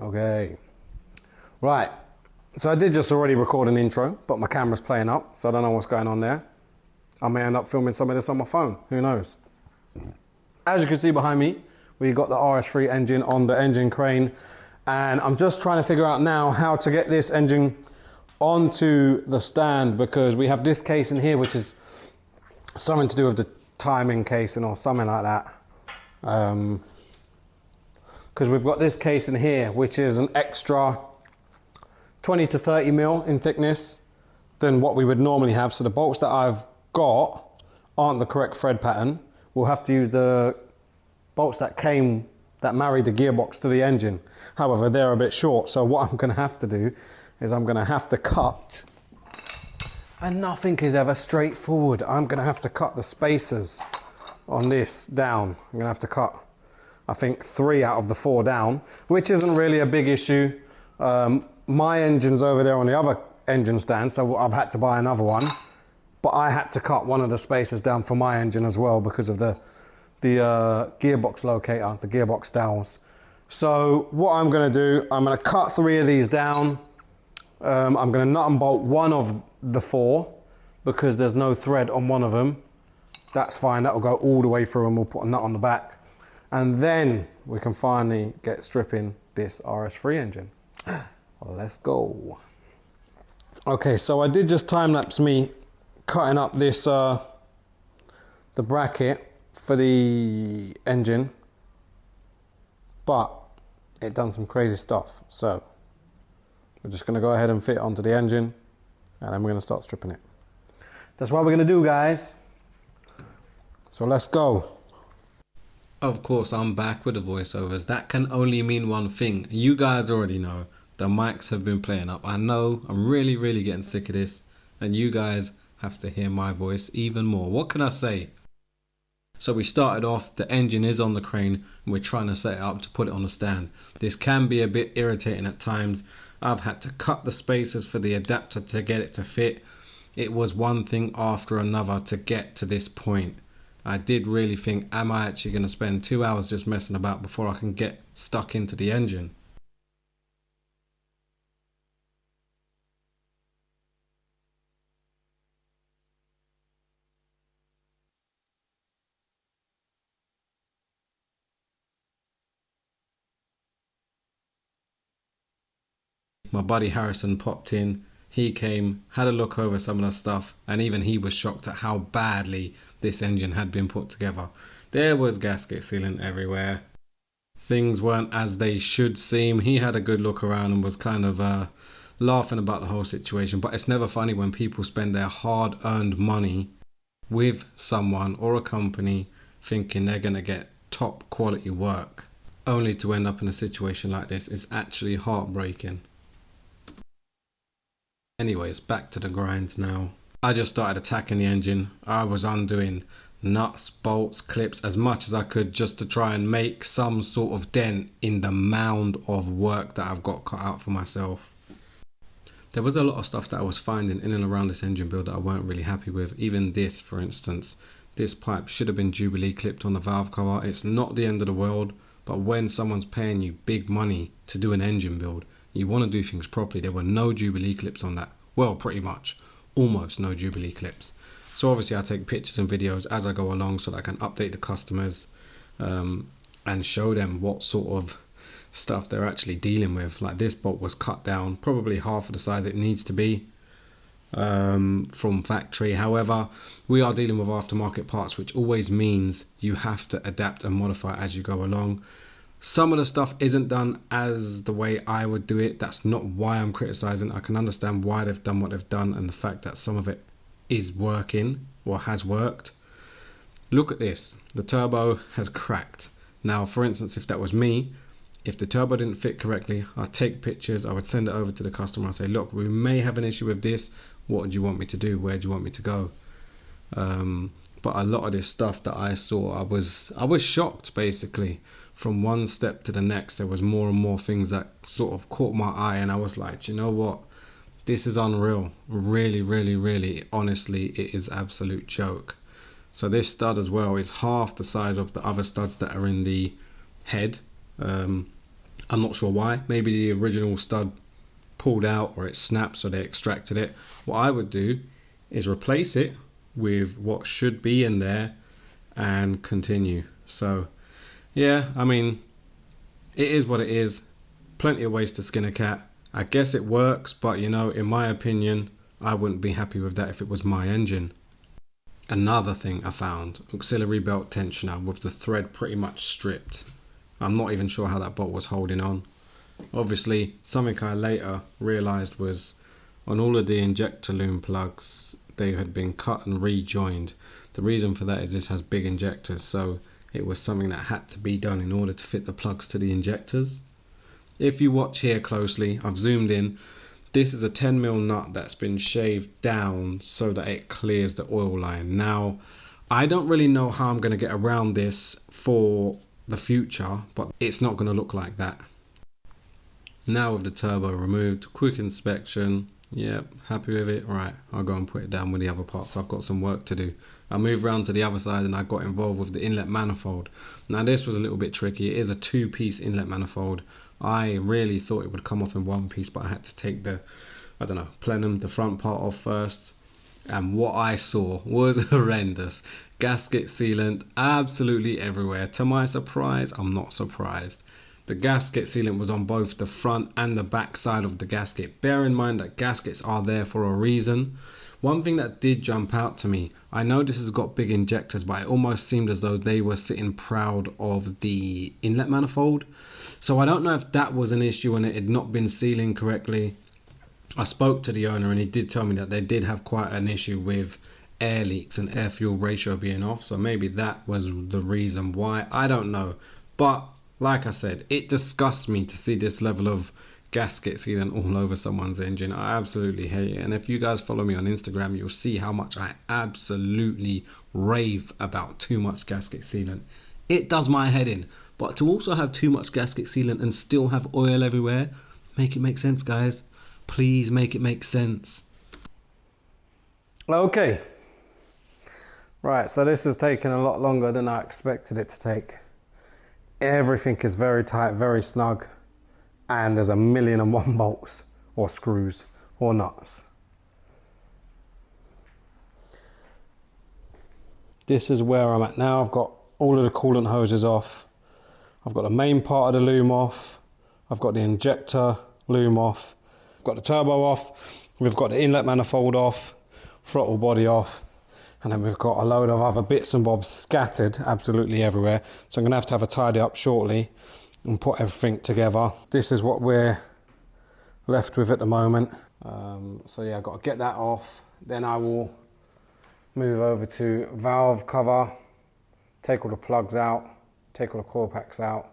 Okay. Right. So I did just already record an intro, but my camera's playing up, so I don't know what's going on there. I may end up filming some of this on my phone. Who knows? As you can see behind me, we got the RS3 engine on the engine crane, and I'm just trying to figure out now how to get this engine onto the stand, because we have this case in here, which is something to do with the timing casing or something like that. Because we've got this case in here, which is an extra 20 to 30 mil in thickness than what we would normally have. So the bolts that I've got aren't the correct thread pattern. We'll have to use the bolts that married the gearbox to the engine. However, they're a bit short. So what I'm gonna have to do is I'm gonna have to cut, and nothing is ever straightforward. I'm gonna have to cut the spacers on this down. I'm gonna have to cut, I think, 3 out of the 4 down, which isn't really a big issue. My engine's over there on the other engine stand, so I've had to buy another one. But I had to cut one of the spacers down for my engine as well because of the gearbox locator, the gearbox dowels. So what I'm gonna do, I'm gonna cut 3 of these down. I'm gonna nut and bolt one of the 4 because there's no thread on one of them. That's fine, that'll go all the way through, and we'll put a nut on the back. And then we can finally get stripping this RS3 engine. Let's go. Okay, so I did just time-lapse me cutting up this, the bracket for the engine, but it done some crazy stuff. So we're just gonna go ahead and fit it onto the engine, and then we're gonna start stripping it. That's what we're gonna do, guys. So let's go. Of course, I'm back with the voiceovers. That can only mean one thing. You guys already know. The mics have been playing up. I know, I'm really getting sick of this. And you guys have to hear my voice even more. What can I say? So we started off, the engine is on the crane, and we're trying to set it up to put it on the stand. This can be a bit irritating at times. I've had to cut the spacers for the adapter to get it to fit. It was one thing after another to get to this point. I did really think, am I actually going to spend 2 hours just messing about before I can get stuck into the engine? My buddy Harrison popped in. He came, had a look over some of the stuff, and even he was shocked at how badly this engine had been put together. There was gasket sealing everywhere. Things weren't as they should seem. He had a good look around and was kind of laughing about the whole situation. But it's never funny when people spend their hard-earned money with someone or a company thinking they're going to get top quality work, only to end up in a situation like this. It's actually heartbreaking. Anyways, back to the grind now. I just started attacking the engine. I was undoing nuts, bolts, clips, as much as I could just to try and make some sort of dent in the mound of work that I've got cut out for myself. There was a lot of stuff that I was finding in and around this engine build that I weren't really happy with. Even this, for instance. This pipe should have been Jubilee clipped on the valve cover. It's not the end of the world, but when someone's paying you big money to do an engine build, you want to do things properly. There were no Jubilee clips on that. Well, pretty much. Almost no Jubilee clips. So obviously I take pictures and videos as I go along so that I can update the customers and show them what sort of stuff they're actually dealing with. Like this bolt was cut down probably half of the size it needs to be from factory. However, we are dealing with aftermarket parts, which always means you have to adapt and modify as you go along. Some of the stuff isn't done as the way I would do it. That's not why I'm criticizing. I can understand why they've done what they've done and the fact that some of it is working or has worked. Look at this. The turbo has cracked. Now, for instance, if that was me, if the turbo didn't fit correctly, I'd take pictures, I would send it over to the customer and say, look, we may have an issue with this. What do you want me to do? Where do you want me to go? But a lot of this stuff that I saw, I was shocked basically. From one step to the next, there was more and more things that sort of caught my eye, and I was like, you know what? This is unreal. Really, honestly, it is absolute joke. So this stud as well is half the size of the other studs that are in the head. I'm not sure why. Maybe the original stud pulled out or it snapped, so they extracted it. What I would do is replace it with what should be in there and continue. So yeah, I mean, it is what it is. Plenty of ways to skin a cat. I guess it works, but you know, in my opinion, I wouldn't be happy with that if it was my engine. Another thing I found, auxiliary belt tensioner with the thread pretty much stripped. I'm not even sure how that bolt was holding on. Obviously, something I later realised was on all of the injector loom plugs, they had been cut and rejoined. The reason for that is this has big injectors, so it was something that had to be done in order to fit the plugs to the injectors. If you watch here closely, I've zoomed in. This is a 10mm nut that's been shaved down so that it clears the oil line. Now, I don't really know how I'm going to get around this for the future, but it's not going to look like that. Now with the turbo removed, quick inspection. Yep, happy with it. Right, I'll go and put it down with the other parts. I've got some work to do. I moved around to the other side and I got involved with the inlet manifold. Now this was a little bit tricky. It is a 2-piece inlet manifold. I really thought it would come off in 1 piece, but I had to take the, I don't know, plenum, the front part off first. And what I saw was horrendous. Gasket sealant absolutely everywhere. To my surprise, I'm not surprised. The gasket sealant was on both the front and the back side of the gasket. Bear in mind that gaskets are there for a reason. One thing that did jump out to me, I know this has got big injectors, but it almost seemed as though they were sitting proud of the inlet manifold. So I don't know if that was an issue and it had not been sealing correctly. I spoke to the owner and he did tell me that they did have quite an issue with air leaks and air fuel ratio being off. So maybe that was the reason why. I don't know. But like I said, it disgusts me to see this level of gasket sealant all over someone's engine. I absolutely hate it. And if you guys follow me on Instagram, you'll see how much I absolutely rave about too much gasket sealant. It does my head in. But to also have too much gasket sealant and still have oil everywhere, make it make sense, guys. Please make it make sense. Okay. Right, so this has taken a lot longer than I expected it to take. Everything is very tight, very snug, and there's 1,000,001 bolts or screws or nuts. This is where I'm at now. I've got all of the coolant hoses off. I've got the main part of the loom off. I've got the injector loom off. I've got the turbo off. We've got the inlet manifold off, throttle body off. And then we've got a load of other bits and bobs scattered absolutely everywhere. So I'm going to have a tidy up shortly and put everything together. This is what we're left with at the moment. So yeah, I've got to get that off. Then I will move over to valve cover, take all the plugs out, take all the coil packs out.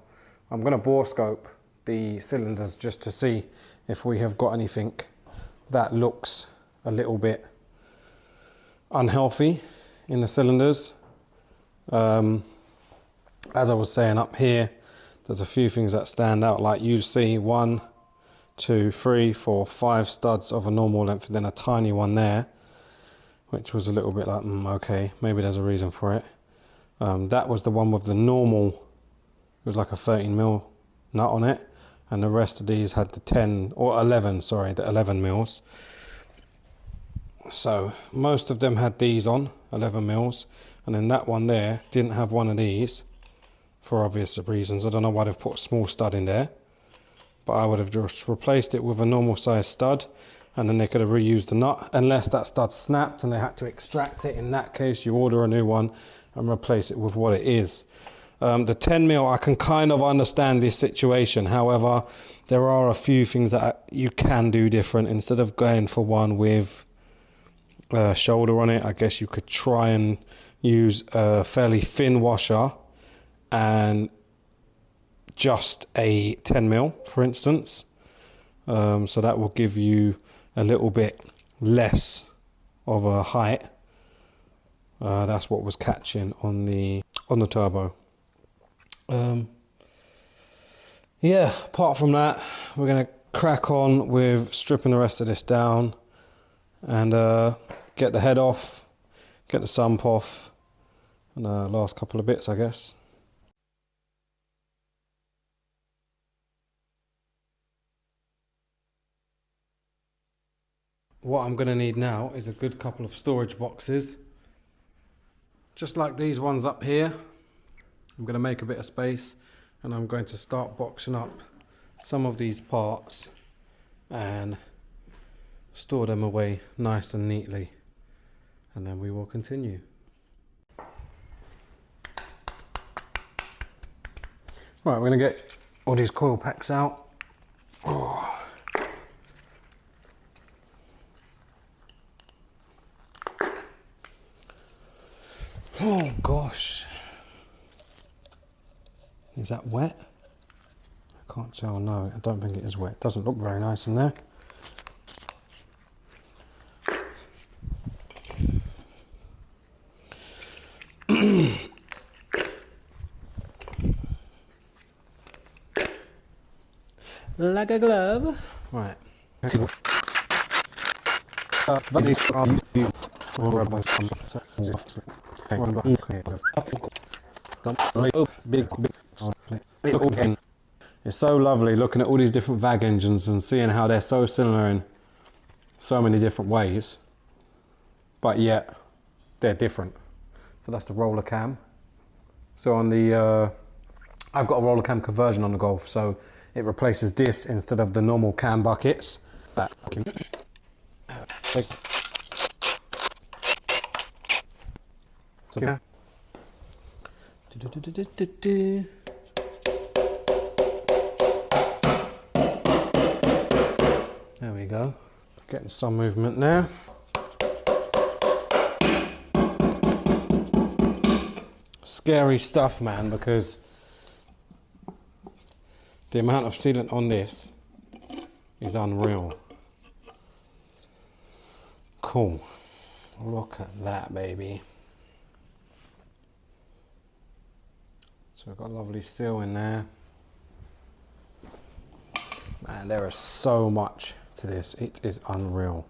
I'm going to bore scope the cylinders just to see if we have got anything that looks a little bit unhealthy in the cylinders. As I was saying, up here there's a few things that stand out, like you see 1, 2, 3, 4, 5 studs of a normal length and then a tiny one there, which was a little bit like okay, maybe there's a reason for it. That was the one with the normal, it was like a 13mm nut on it, and the rest of these had the 10 or 11, sorry, the 11 mils. So most of them had these on 11 mils, and then that one there didn't have one of these for obvious reasons. I don't know why they've put a small stud in there, but I would have just replaced it with a normal size stud, and then they could have reused the nut, unless that stud snapped and they had to extract it. In that case, you order a new one and replace it with what it is. The 10mm, I can kind of understand this situation. However, there are a few things that you can do different. Instead of going for one with shoulder on it, I guess you could try and use a fairly thin washer and just a 10mm, for instance. So that will give you a little bit less of a height. That's what was catching on the turbo. Yeah, apart from that, we're going to crack on with stripping the rest of this down and get the head off, get the sump off, and last couple of bits, I guess. What I'm going to need now is a good couple of storage boxes, just like these ones up here. I'm going to make a bit of space and I'm going to start boxing up some of these parts and store them away nice and neatly, and then we will continue. Right, we're going to get all these coil packs out. Oh. Oh gosh. Is that wet? I can't tell, no, I don't think it is wet. It doesn't look very nice in there. Like a glove. Right. It's so lovely looking at all these different VAG engines and seeing how they're so similar in so many different ways, but yet they're different. So that's the roller cam. So on the I've got a roller cam conversion on the Golf, so it replaces this instead of the normal cam buckets. Yeah. There we go. Getting some movement there. Scary stuff, man, because the amount of sealant on this is unreal. Cool. Look at that, baby. So we've got a lovely seal in there. Man, there is so much to this. It is unreal.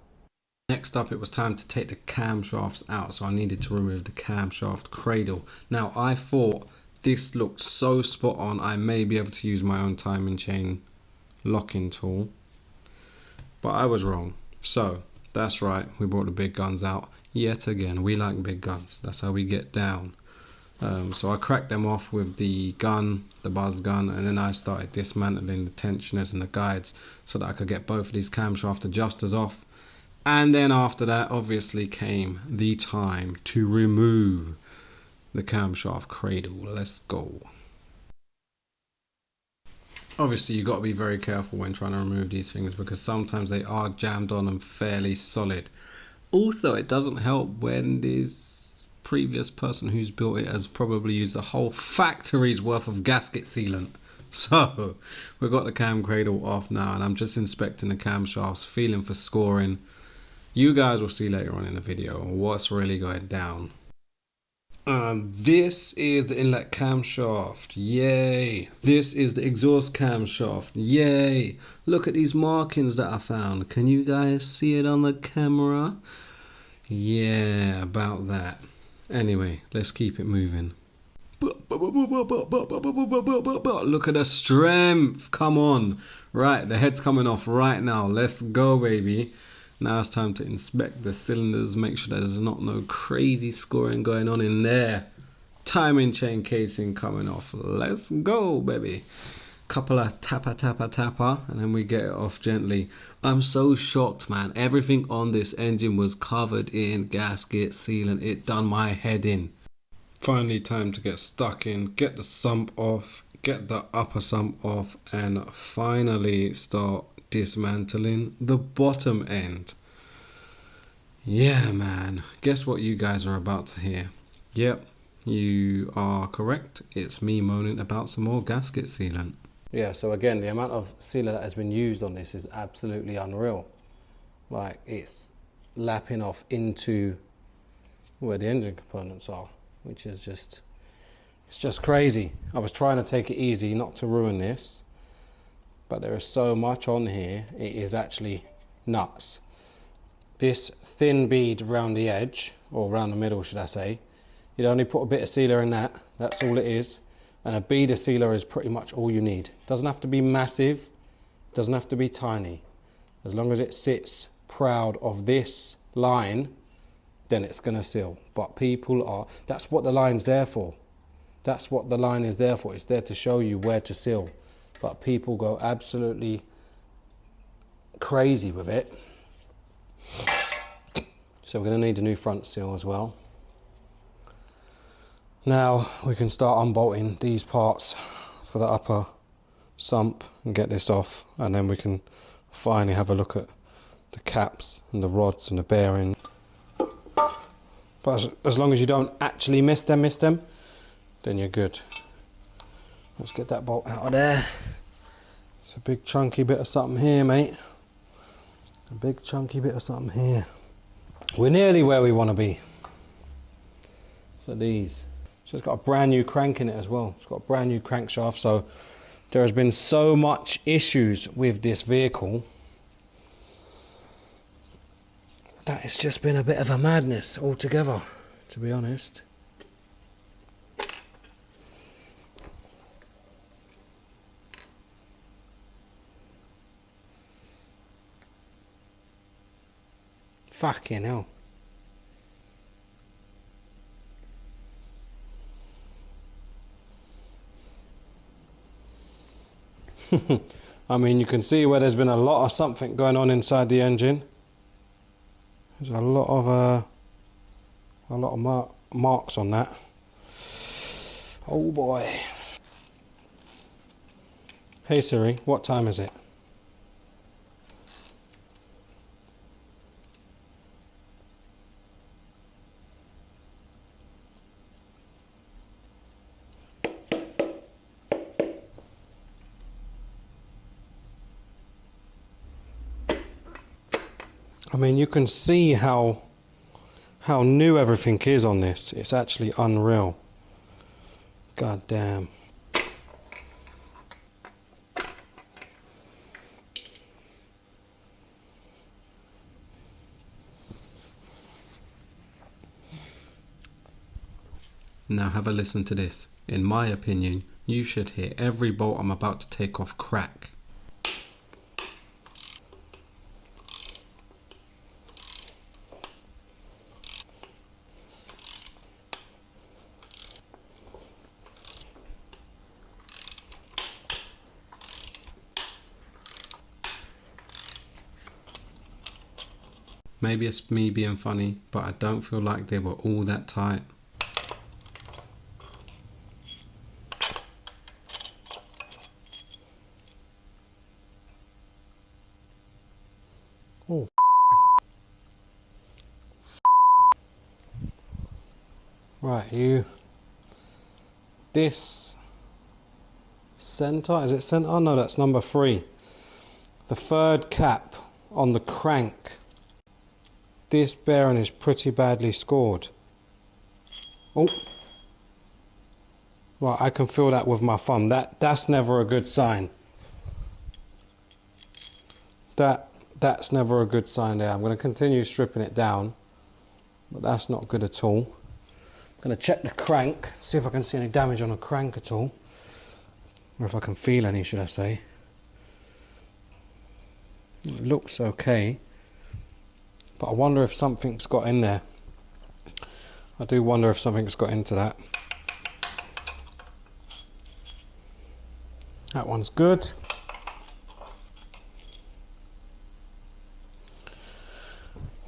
Next up, it was time to take the camshafts out, so I needed to remove the camshaft cradle. Now, I thought this looked so spot on, I may be able to use my own timing chain locking tool, but I was wrong. So, that's right, we brought the big guns out. Yet again, we like big guns. That's how we get down. So I cracked them off with the gun, the buzz gun, and then I started dismantling the tensioners and the guides so that I could get both of these camshaft adjusters off. And then after that, obviously, came the time to remove the camshaft cradle. Let's go. Obviously, you've got to be very careful when trying to remove these things because sometimes they are jammed on and fairly solid. Also, it doesn't help when this previous person who's built it has probably used a whole factory's worth of gasket sealant. So, we've got the cam cradle off now and I'm just inspecting the camshafts, feeling for scoring. You guys will see later on in the video what's really going down. This is the inlet camshaft, yay! This is the exhaust camshaft, yay! Look at these markings that I found. Can you guys see it on the camera? Yeah, about that. Anyway, let's keep it moving. Look at the strength, come on. Right, the head's coming off right now. Let's go, baby. Now it's time to inspect the cylinders, make sure there's not no crazy scoring going on in there. Timing chain casing coming off. Let's go, baby. Couple of tapper, and then we get it off gently. I'm so shocked, man. Everything on this engine was covered in gasket sealant. It done my head in. Finally, time to get stuck in, get the sump off, get the upper sump off, and finally start dismantling the bottom end. Yeah, man. Guess what you guys are about to hear? Yep, you are correct. It's me moaning about some more gasket sealant. Yeah, so again, the amount of sealer that has been used on this is absolutely unreal. Like, it's lapping off into where the engine components are, which is just, it's just crazy. I was trying to take it easy, not to ruin this, but there is so much on here, it is actually nuts. This thin bead around the edge, or around the middle should I say, you'd only put a bit of sealer in that, that's all it is. And a bead of sealer is pretty much all you need. Doesn't have to be massive, doesn't have to be tiny. As long as it sits proud of this line, then it's going to seal. But people are, that's what the line's there for. That's what the line is there for. It's there to show you where to seal. But people go absolutely crazy with it. So we're going to need a new front seal as well. Now we can start unbolting these parts for the upper sump and get this off, and then we can finally have a look at the caps and the rods and the bearing. But as long as you don't actually miss them, then you're good. Let's get that bolt out of there. It's a big chunky bit of something here, mate. A big chunky bit of something here. We're nearly where we want to be. So these. So it's got a brand new crank in it as well. It's got a brand new crankshaft. So there has been so much issues with this vehicle that it's just been a bit of a madness altogether, to be honest. Fucking hell. I mean, you can see where there's been a lot of something going on inside the engine. There's a lot of marks on that. Oh boy. Hey Siri, what time is it? I mean, you can see how new everything is on this. It's actually unreal. God damn. Now have a listen to this. In my opinion, you should hear every bolt I'm about to take off crack. Maybe it's me being funny, but I don't feel like they were all that tight. Oh. Right, you. This center, is it center? Oh no, that's number 3. The third cap on the crank. This bearing is pretty badly scored. Oh. Right, I can feel that with my thumb. That's never a good sign. That's never a good sign there. I'm going to continue stripping it down, but that's not good at all. I'm going to check the crank, see if I can see any damage on the crank at all. Or if I can feel any, should I say. It looks okay. But I wonder if something's got in there. I do wonder if something's got into that. That one's good.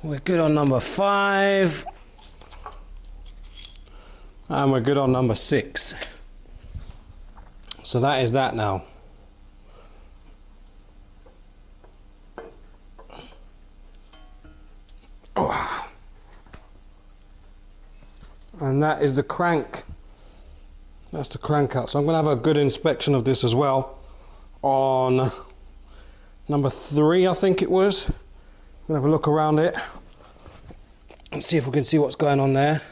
We're good on number 5. And we're good on number 6. So that is that now. And that is the crank. That's the crank out. So I'm going to have a good inspection of this as well on number 3, I think it was. I'm going to have a look around it and see if we can see what's going on there.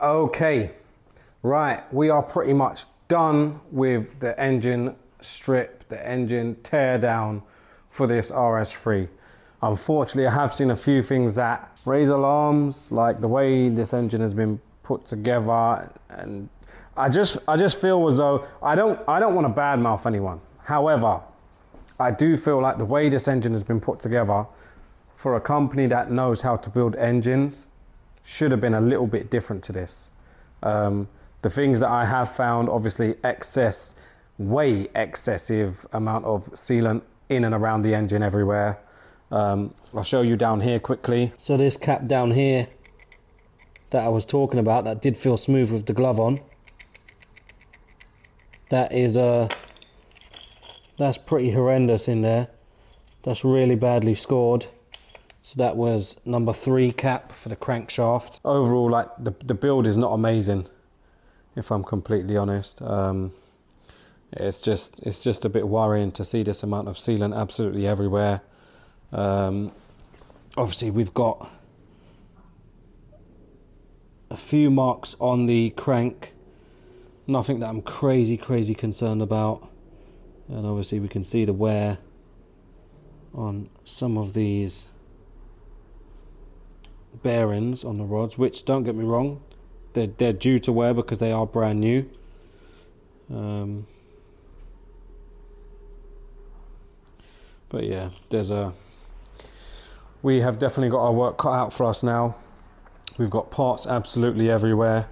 Okay, right, we are pretty much done with the engine strip, the engine teardown for this RS3. Unfortunately, I have seen a few things that raise alarms, like the way this engine has been put together, and I just feel as though I don't want to badmouth anyone. However, I do feel like the way this engine has been put together for a company that knows how to build engines should have been a little bit different to this. The things that I have found, obviously way excessive amount of sealant in and around the engine everywhere. I'll show you down here quickly. So this cap down here that I was talking about, that did feel smooth with the glove on, that is that's pretty horrendous in there. That's really badly scored. So that was number 3 cap for the crankshaft. Overall, like the build is not amazing, if I'm completely honest. It's just a bit worrying to see this amount of sealant absolutely everywhere. Obviously we've got a few marks on the crank, nothing that I'm crazy concerned about, and obviously we can see the wear on some of these bearings on the rods, which, don't get me wrong, they're due to wear because they are brand new. But yeah, we have definitely got our work cut out for us now. We've got parts absolutely everywhere.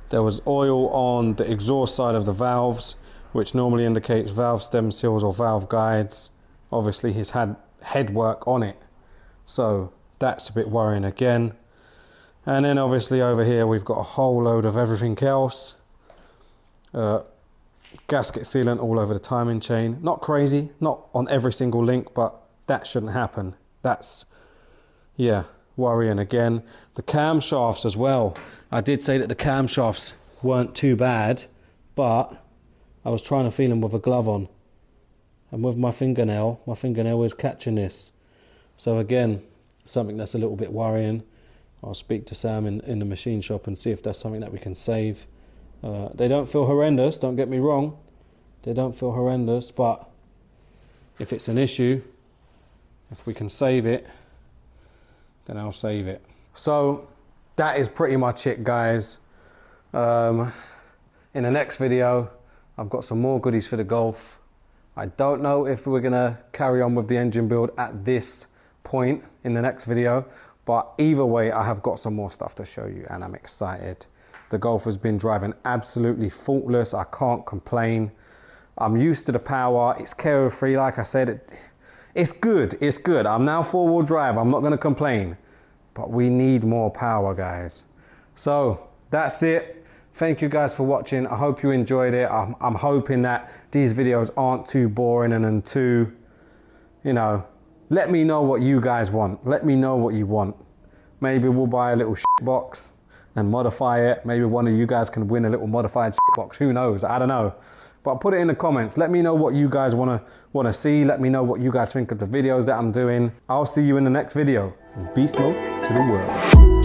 There was oil on the exhaust side of the valves, which normally indicates valve stem seals or valve guides. Obviously he's had head work on it, so that's a bit worrying again. And then obviously over here we've got a whole load of everything else. Gasket sealant all over the timing chain. Not crazy, not on every single link, but that shouldn't happen. That's, yeah, worrying again. The camshafts as well. I did say that the camshafts weren't too bad, but I was trying to feel them with a glove on, and with my fingernail is catching this. So again, something that's a little bit worrying. I'll speak to Sam in the machine shop and see if that's something that we can save. They don't feel horrendous, don't get me wrong. They don't feel horrendous, but if it's an issue, if we can save it, then I'll save it. So that is pretty much it, guys. In the next video, I've got some more goodies for the Golf. I don't know if we're gonna carry on with the engine build at this point in the next video, but either way, I have got some more stuff to show you and I'm excited. The Golf has been driving absolutely faultless. I can't complain. I'm used to the power. It's carefree, like I said. It's good. It's good. I'm now 4-wheel drive. I'm not going to complain. But we need more power, guys. So that's it. Thank you guys for watching. I hope you enjoyed it. I'm hoping that these videos aren't too boring and too, you know, let me know what you guys want. Let me know what you want. Maybe we'll buy a little shit box and modify it. Maybe one of you guys can win a little modified shit box. Who knows? I don't know. But put it in the comments. Let me know what you guys wanna see. Let me know what you guys think of the videos that I'm doing. I'll see you in the next video. Beast mode to the world.